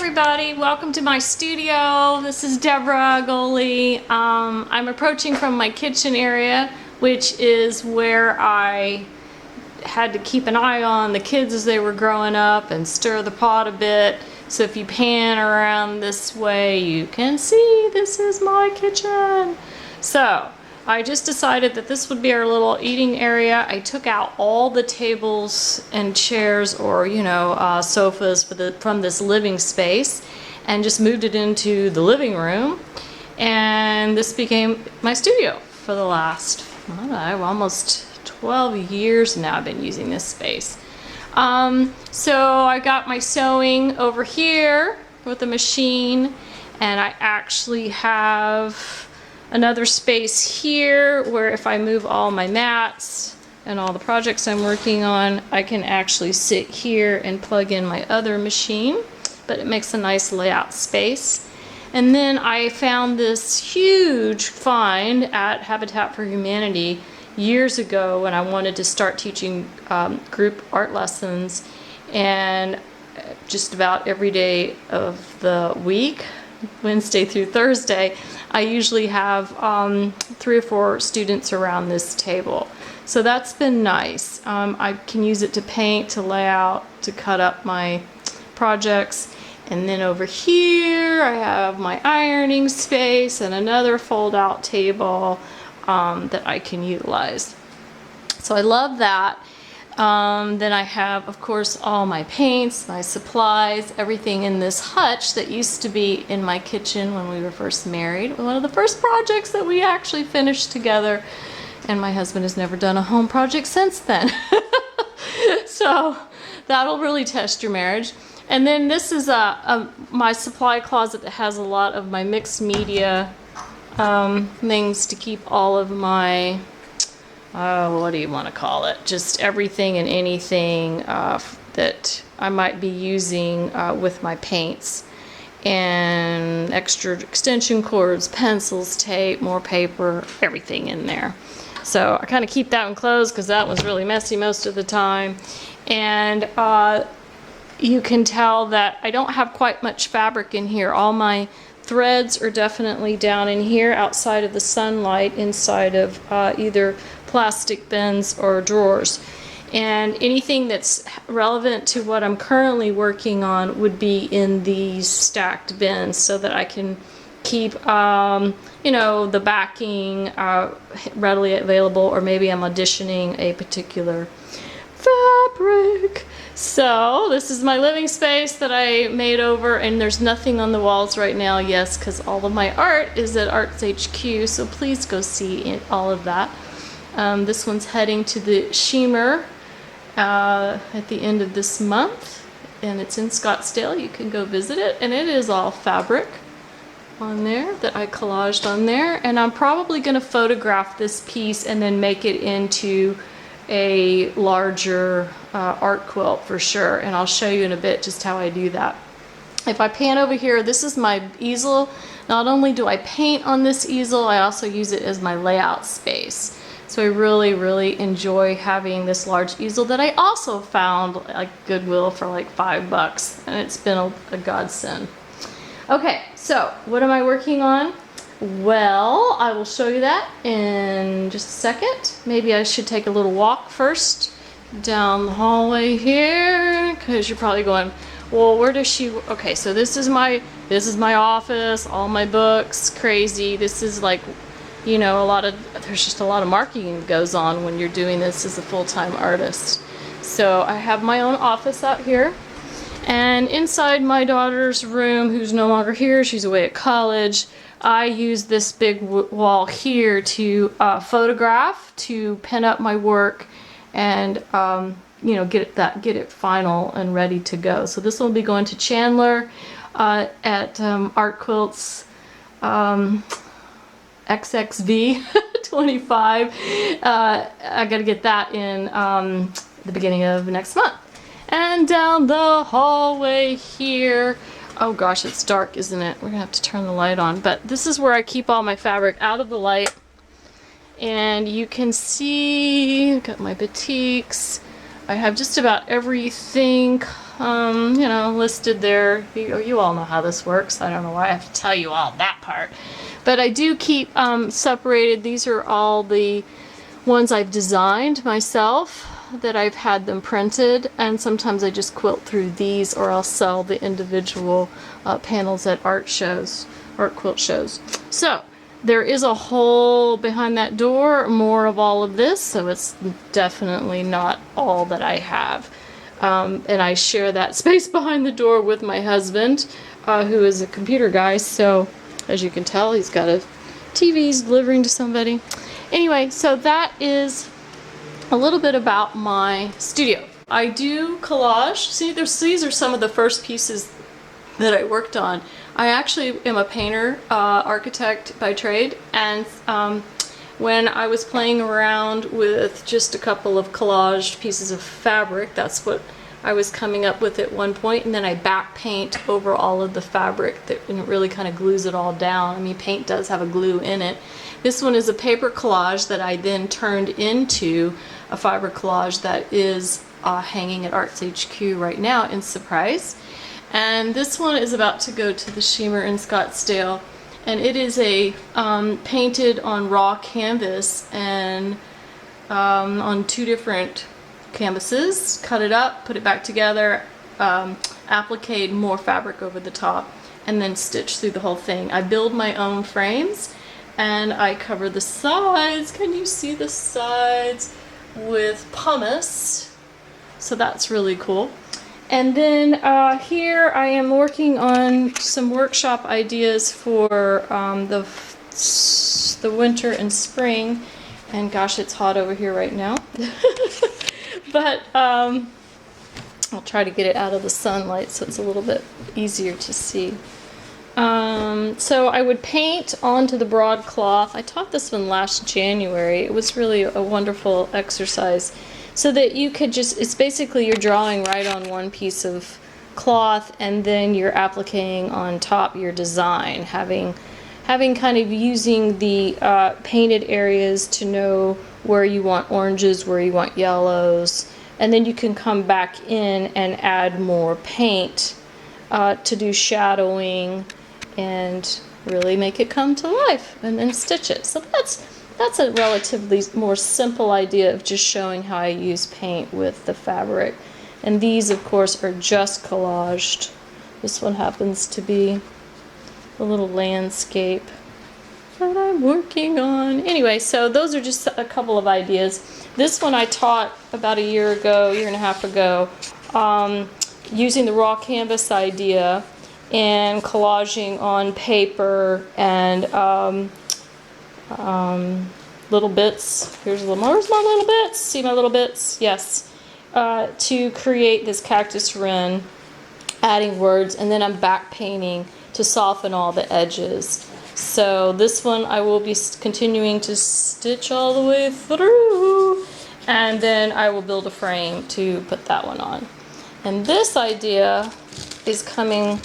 everybody, welcome to my studio. This is Debra Goley. I'm approaching from my kitchen area, which is where I had to keep an eye on the kids as they were growing up and stir the pot a bit. So if you pan around this way, you can see this is my kitchen. So I just decided that this would be our little eating area. I took out all the tables and chairs, or sofas from this living space, and just moved it into the living room. And this became my studio for the last, I don't know, almost 12 years now. I've been using this space. So I got my sewing over here with a machine, and I actually have another space here where if I move all my mats and all the projects I'm working on, I can actually sit here and plug in my other machine, but it makes a nice layout space. And then I found this huge find at Habitat for Humanity years ago when I wanted to start teaching group art lessons, and just about every day of the week, Wednesday through Thursday, I usually have 3 or 4 students around this table. So that's been nice. I can use it to paint, to lay out, to cut up my projects. And then over here I have my ironing space and another fold-out table that I can utilize. So I love that. Then I have, of course, all my paints, my supplies, everything in this hutch that used to be in my kitchen when we were first married. One of the first projects that we actually finished together, and my husband has never done a home project since then. So that'll really test your marriage. And then this is my supply closet that has a lot of my mixed media things to keep all of my what do you want to call it? Just everything and anything that I might be using with my paints, and extra extension cords, pencils, tape, more paper, everything in there. So I kind of keep that one closed because that was really messy most of the time. And you can tell that I don't have quite much fabric in here. All my threads are definitely down in here outside of the sunlight, inside of either plastic bins or drawers. And anything that's relevant to what I'm currently working on would be in these stacked bins, so that I can keep the backing readily available, or maybe I'm auditioning a particular fabric. So this is my living space that I made over, and there's nothing on the walls right now, yes, because all of my art is at Arts HQ, so please go see all of that. This one's heading to the Shimmer at the end of this month, and it's in Scottsdale. You can go visit it, and it is all fabric on there that I collaged on there. And I'm probably going to photograph this piece and then make it into a larger art quilt for sure, and I'll show you in a bit just how I do that. If I pan over here, this is my easel. Not only do I paint on this easel, I also use it as my layout space. So I really, really enjoy having this large easel that I also found at Goodwill for like $5, and it's been a godsend. Okay, so what am I working on? Well, I will show you that in just a second. Maybe I should take a little walk first down the hallway here, because you're probably going, well, where does she? Okay, so this is my office, all my books, crazy. This is like, there's just a lot of marketing that goes on when you're doing this as a full-time artist. So I have my own office out here, and inside my daughter's room, who's no longer here, she's away at college, I use this big wall here to photograph, to pen up my work, and get it final and ready to go. So this will be going to Chandler at Art Quilts XXV 25. I got to get that in the beginning of next month. And down the hallway here, oh gosh, it's dark, isn't it? We're gonna have to turn the light on. But this is where I keep all my fabric out of the light. And you can see, I've got my batiks. I have just about everything you know, listed there. You all know how this works. I don't know why I have to tell you all that part. But I do keep separated. These are all the ones I've designed myself, that I've had them printed, and sometimes I just quilt through these, or I'll sell the individual panels at art quilt shows. So there is a hole behind that door, more of all of this, so it's definitely not all that I have. And I share that space behind the door with my husband, who is a computer guy, so as you can tell, he's got a TV he's delivering to somebody. Anyway, so that is a little bit about my studio. I do collage. See, these are some of the first pieces that I worked on. I actually am a painter, architect by trade, and when I was playing around with just a couple of collaged pieces of fabric, that's what I was coming up with at one point, and then I back paint over all of the fabric that, and it really kind of glues it all down. I mean, paint does have a glue in it. This one is a paper collage that I then turned into a fiber collage that is hanging at Arts HQ right now in Surprise. And this one is about to go to the Shemer in Scottsdale, and it is a painted on raw canvas and on 2 different canvases, cut it up, put it back together, appliqued more fabric over the top, and then stitched through the whole thing. I build my own frames, and I cover the sides. Can you see the sides? With pumice, so that's really cool. And then here I am working on some workshop ideas for the winter and spring, and gosh, it's hot over here right now. But I'll try to get it out of the sunlight so it's a little bit easier to see. So I would paint onto the broadcloth. I taught this one last January. It was really a wonderful exercise, so that you could just, it's basically you're drawing right on one piece of cloth, and then you're appliquing on top your design, having kind of using the painted areas to know where you want oranges, where you want yellows, and then you can come back in and add more paint to do shadowing and really make it come to life, and then stitch it. So that's a relatively more simple idea of just showing how I use paint with the fabric. And these, of course, are just collaged. This one happens to be a little landscape that I'm working on. Anyway, so those are just a couple of ideas. This one I taught about a year and a half ago, using the raw canvas idea and collaging on paper and little bits. Here's where's my little bits? See my little bits? Yes. To create this cactus wren, adding words, and then I'm back painting to soften all the edges. So this one I will be continuing to stitch all the way through, and then I will build a frame to put that one on. And this idea is coming, I'm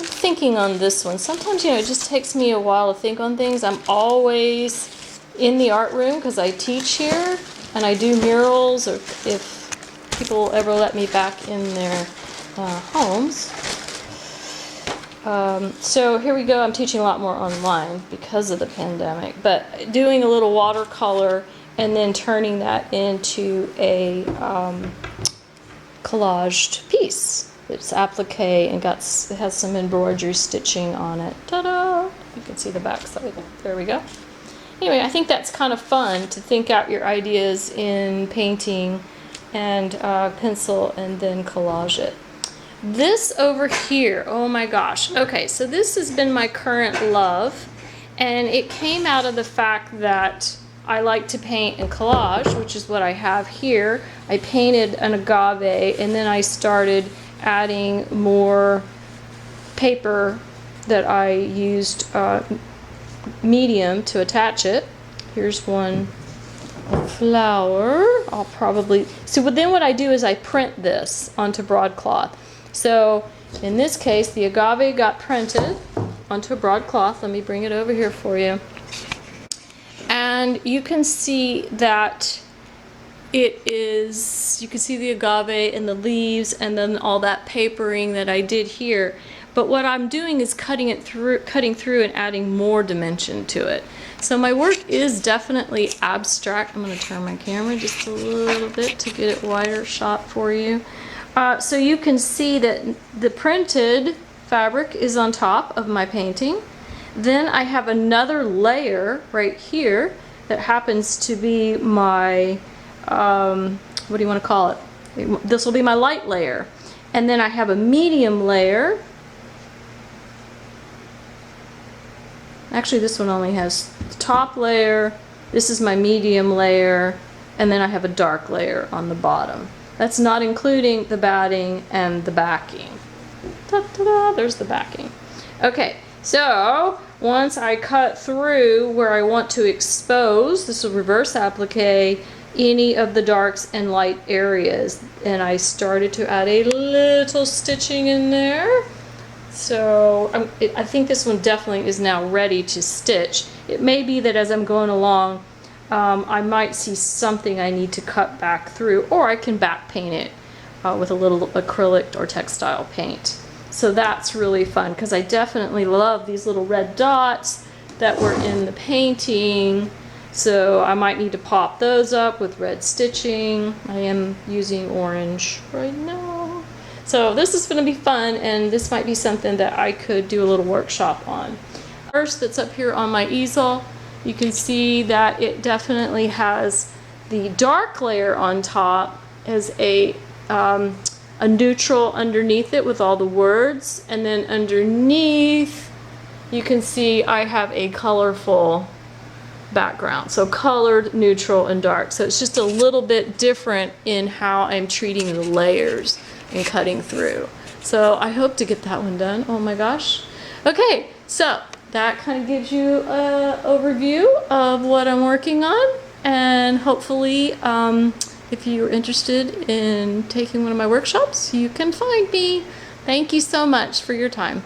thinking on this one. Sometimes, you know, it just takes me a while to think on things. I'm always in the art room because I teach here and I do murals, or if people ever let me back in their homes. So here we go. I'm teaching a lot more online because of the pandemic, but doing a little watercolor and then turning that into a collaged piece. It's applique and it has some embroidery stitching on it. Ta-da! You can see the back side. There we go. Anyway, I think that's kind of fun to think out your ideas in painting and pencil and then collage it. This over here, oh my gosh. Okay, so this has been my current love, and it came out of the fact that I like to paint and collage, which is what I have here. I painted an agave, and then I started adding more paper that I used medium to attach it. Here's one flower. I'll probably, so then what I do is I print this onto broadcloth. So in this case, the agave got printed onto a broadcloth. Let me bring it over here for you. And you can see that it is, you can see the agave and the leaves and then all that papering that I did here. But what I'm doing is cutting through and adding more dimension to it. So my work is definitely abstract. I'm going to turn my camera just a little bit to get it wider shot for you. So you can see that the printed fabric is on top of my painting. Then I have another layer right here that happens to be my, what do you want to call it? This will be my light layer. And then I have a medium layer. Actually, this one only has the top layer. This is my medium layer. And then I have a dark layer on the bottom. That's not including the batting and the backing. Ta-da-da, there's the backing. Okay, so once I cut through where I want to expose, this will reverse applique, any of the darks and light areas. And I started to add a little stitching in there. So I think this one definitely is now ready to stitch. It may be that as I'm going along, I might see something I need to cut back through, or I can back paint it with a little acrylic or textile paint. So that's really fun because I definitely love these little red dots that were in the painting. So I might need to pop those up with red stitching. I am using orange right now. So this is going to be fun, and this might be something that I could do a little workshop on. First, that's up here on my easel, you can see that it definitely has the dark layer on top as a neutral underneath it with all the words, and then underneath you can see I have a colorful background, so colored, neutral, and dark. So it's just a little bit different in how I'm treating the layers and cutting through. So I hope to get that one done. Oh my gosh. Okay, so that kind of gives you an overview of what I'm working on, and hopefully if you're interested in taking one of my workshops, you can find me. Thank you so much for your time.